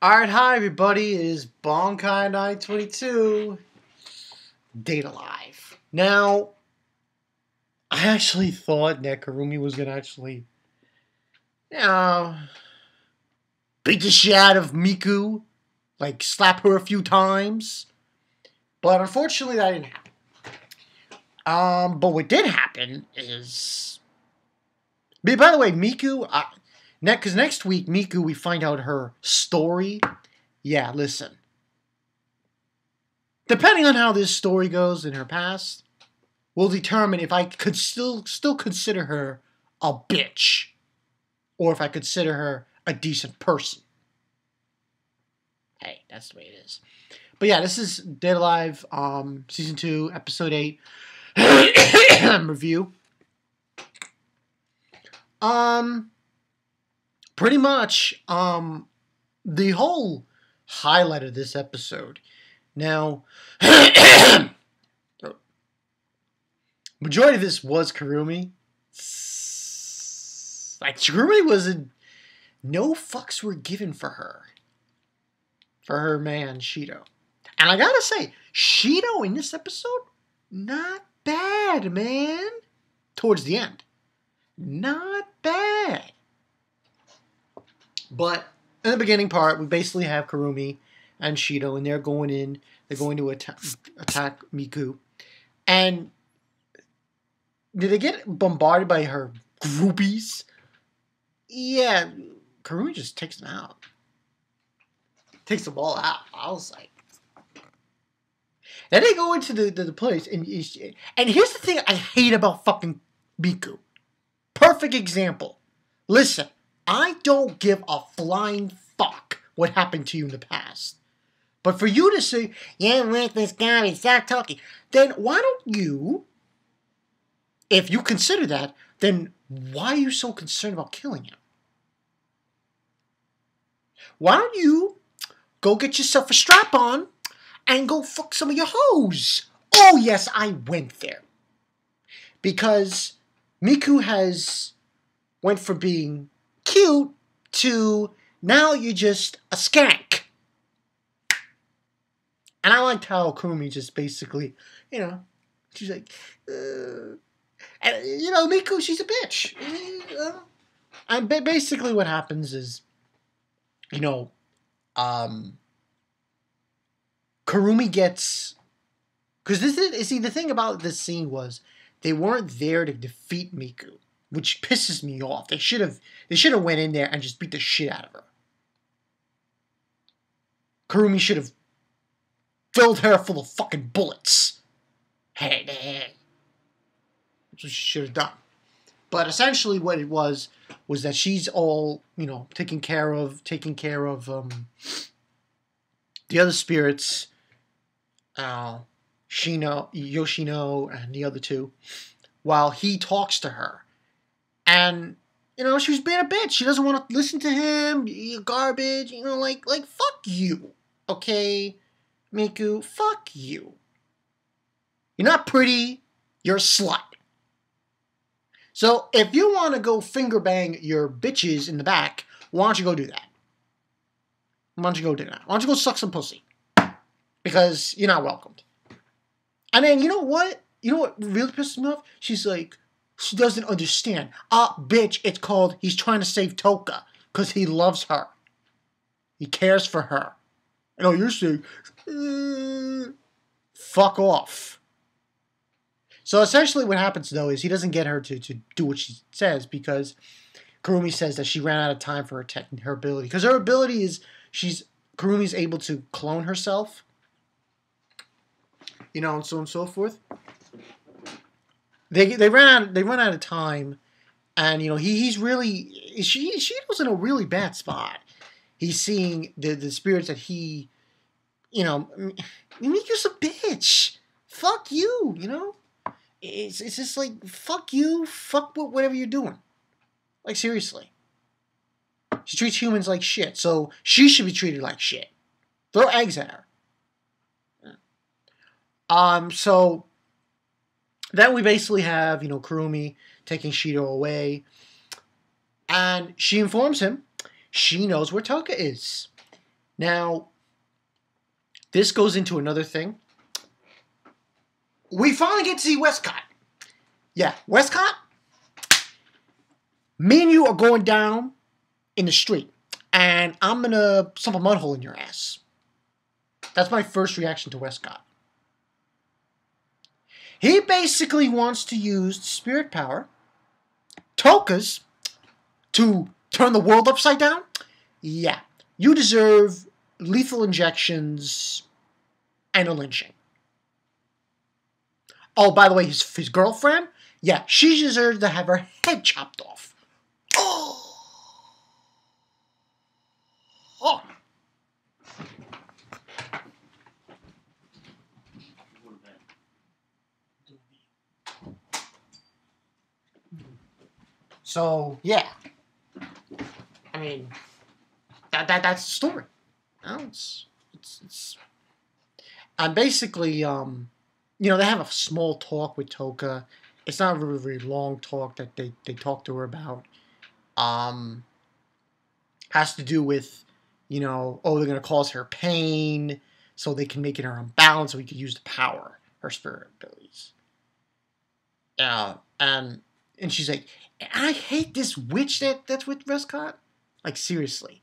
Alright, hi everybody, it is Bonkai922, Data Live. Now, I actually thought that Kurumi was gonna actually, you know, beat the shit out of Miku, like slap her a few times, but unfortunately that didn't happen. But what did happen is, by the way, Miku, because next week, Miku, we find out her story. Yeah, listen. Depending on how this story goes in her past, will determine if I could still consider her a bitch, or if I consider her a decent person. Hey, that's the way it is. But yeah, this is Dead Alive, Season 2, Episode 8 review. Pretty much, the whole highlight of this episode. Now, majority of this was Kurumi. Like, Kurumi wasn't, no fucks were given for her man, Shido. And I gotta say, Shido in this episode, not bad, man. Towards the end. Not bad. But in the beginning part, we basically have Kurumi and Shido, and they're going to attack Miku. And did they get bombarded by her groupies? Yeah, Kurumi just takes them out. Takes them all out. I was like... Then they go into the place, and here's the thing I hate about fucking Miku. Perfect example. Listen, I don't give a flying fuck what happened to you in the past. But for you to say, yeah, worthless garbage, stop talking, then why don't you, if you consider that, then why are you so concerned about killing him? Why don't you go get yourself a strap-on and go fuck some of your hoes? Oh, yes, I went there. Because Miku has went from being cute to now you're just a skank. And I liked how Kurumi just basically, she's like, and Miku, she's a bitch. And basically what happens is, Kurumi gets, because the thing about this scene was they weren't there to defeat Miku, which pisses me off. They should have went in there and just beat the shit out of her. Kurumi should have filled her full of fucking bullets. Hey. That's what she should have done. But essentially what it was that she's all, taking care of the other spirits, Yoshino, and the other two, while he talks to her. And, she was being a bitch. She doesn't want to listen to him. You're garbage. Like, fuck you. Okay? Miku, fuck you. You're not pretty. You're a slut. So, if you want to go finger bang your bitches in the back, why don't you go do that? Why don't you go do that? Why don't you go suck some pussy? Because you're not welcomed. And then, you know what? You know what really pisses me off? She's like, she doesn't understand. Bitch, it's called he's trying to save Toka because he loves her. He cares for her. You're saying, fuck off. So essentially what happens, though, is he doesn't get her to do what she says because Kurumi says that she ran out of time for her ability. Because her ability is, Kurumi's able to clone herself. And so on and so forth. They run out of time, and he's really Shido's in a really bad spot. He's seeing the spirits that he, Miku's a bitch. Fuck you, It's just like fuck you, fuck whatever you're doing. Like seriously, she treats humans like shit, so she should be treated like shit. Throw eggs at her. So then we basically have, Kurumi taking Shido away. And she informs him she knows where Toka is. Now, this goes into another thing. We finally get to see Westcott. Yeah, Westcott, me and you are going down in the street, and I'm going to stump a mud hole in your ass. That's my first reaction to Westcott. He basically wants to use spirit power, Toka's, to turn the world upside down. Yeah, you deserve lethal injections and a lynching. Oh, by the way, his girlfriend, yeah, she deserves to have her head chopped off. Oh. Oh. So, yeah. I mean, that's the story. You know, it's and basically, you know, they have a small talk with Toka. It's not a very, very long talk that they talk to her about. Has to do with, you know, oh, they're going to cause her pain so they can make it her unbalanced so we could use the power, her spirit abilities. And she's like, I hate this witch that's with Westcott. Like, seriously.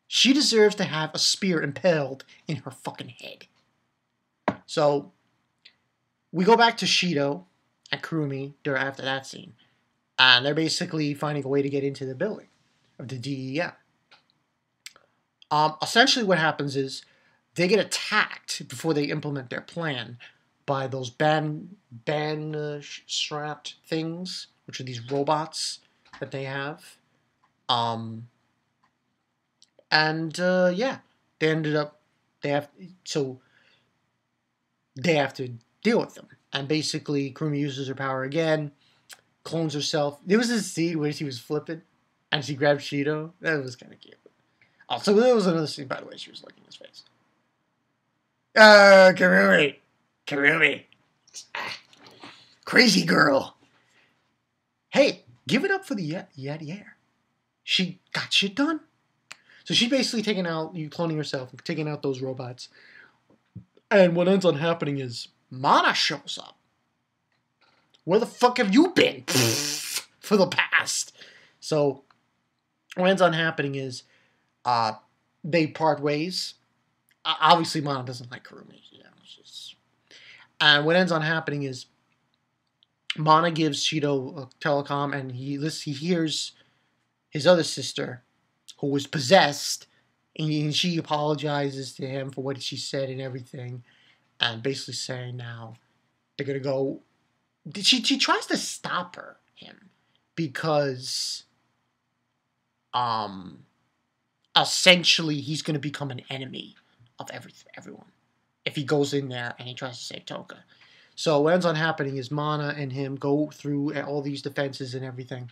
She deserves to have a spear impaled in her fucking head. So, we go back to Shido and Kurumi after that scene. And they're basically finding a way to get into the building of the DEM. Essentially what happens is they get attacked before they implement their plan by those strapped things, which are these robots that they have. Yeah, they ended up, they have to deal with them. And basically, Kurumi uses her power again, clones herself. There was this scene where she was flipping, and she grabbed Shido. That was kind of cute. Also, there was another scene, by the way, she was licking his face. Kurumi. Crazy girl. Hey, give it up for the Yeti. She got shit done. So she's basically cloning herself, and taking out those robots. And what ends on happening is Mana shows up. Where the fuck have you been for the past? So what ends on happening is they part ways. Obviously, Mana doesn't like Kurumi. You know, and what ends on happening is Mana gives Shido a telecom, and he hears his other sister, who was possessed, and she apologizes to him for what she said and everything, and basically saying now they're gonna go. She tries to stop him because essentially he's gonna become an enemy of everyone if he goes in there and he tries to save Toka. So what ends on happening is Mana and him go through all these defenses and everything.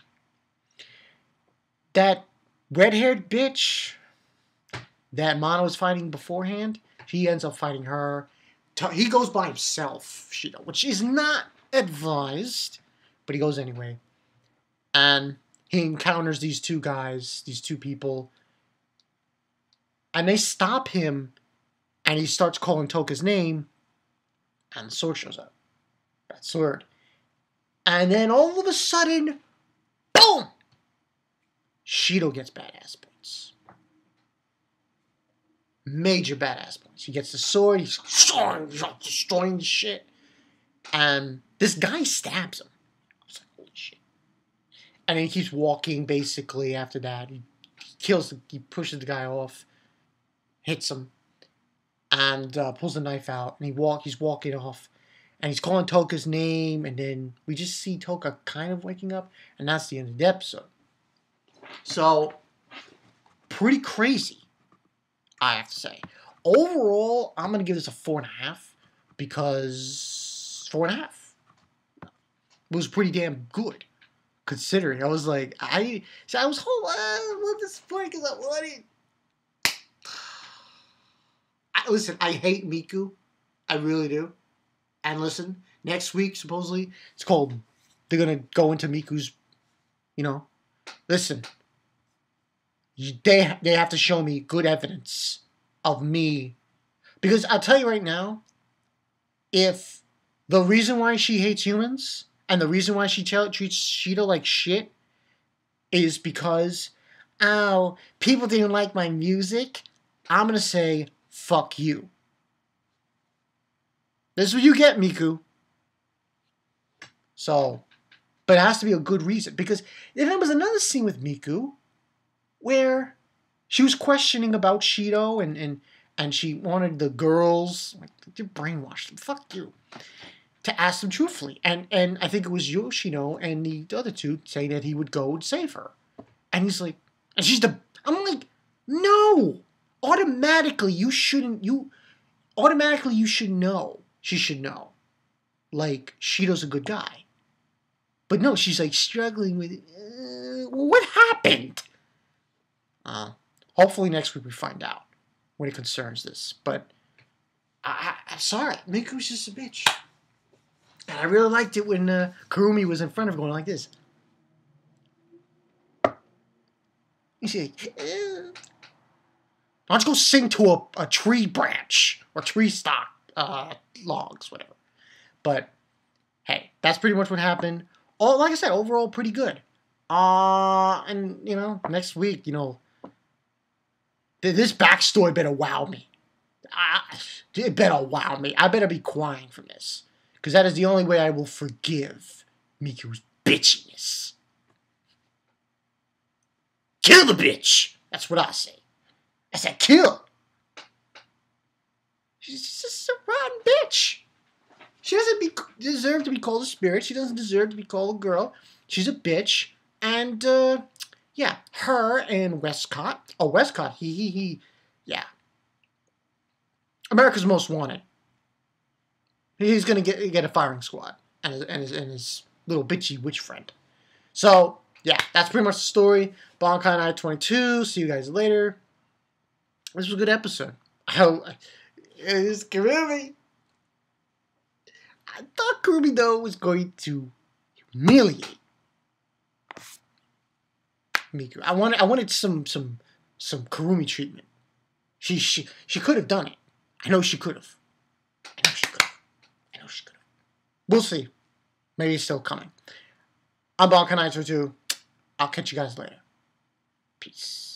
That red-haired bitch that Mana was fighting beforehand, he ends up fighting her. He goes by himself, Shido, which is not advised, but he goes anyway. And he encounters these two guys, these two people, and they stop him, and he starts calling Toka's name, and the sword shows up. That sword. And then all of a sudden, boom! Shido gets badass points. Major badass points. He gets the sword, he's destroying the shit. And this guy stabs him. I was like, holy shit. And then he keeps walking, basically, after that. He pushes the guy off, hits him, and pulls the knife out, and he's walking off, and he's calling Toka's name, and then we just see Toka kind of waking up, and that's the end of the episode. So, pretty crazy, I have to say. Overall, I'm going to give this a 4.5, because 4.5 was pretty damn good, considering. I was like, I was a little disappointed because I wanted... Listen, I hate Miku. I really do. And listen, next week, supposedly, it's called... They're going to go into Miku's... You know... Listen. They have to show me good evidence of me. Because I'll tell you right now, if the reason why she hates humans and the reason why she treats Shido like shit is because, oh, people didn't like my music, I'm going to say, fuck you. This is what you get, Miku. So, but it has to be a good reason. Because there was another scene with Miku where she was questioning about Shido and she wanted the girls, like, you brainwashed them, fuck you, to ask them truthfully. And I think it was Yoshino and the other two saying that he would go and save her. And he's like, and I'm like, no! Automatically, you should know. She should know. Like, Shido's a good guy. But no, she's like struggling with it. What happened? Hopefully next week we find out when it concerns this. But I'm sorry, Miku's just a bitch. And I really liked it when Kurumi was in front of her going like this. He's like, why don't you go sing to a tree branch or tree stock, logs, whatever. But hey, that's pretty much what happened. Oh, like I said, overall pretty good. And you know, next week, you know, this backstory better wow me. It better wow me. I better be crying from this. Because that is the only way I will forgive Miku's bitchiness. Kill the bitch! That's what I say. I said kill! She's just a rotten bitch. She doesn't deserve to be called a spirit. She doesn't deserve to be called a girl. She's a bitch. And, yeah, her and Westcott. Oh, Westcott, yeah. America's Most Wanted. He's gonna get a firing squad and his little bitchy witch friend. So yeah, that's pretty much the story. Bankai Night 22. See you guys later. This was a good episode. It's Kurumi. I thought Kurumi though was going to humiliate Miku. I wanted some Kurumi treatment. She could have done it. I know she could have. We'll see. Maybe it's still coming. I'm Bankai Night 22. I'll catch you guys later. Peace.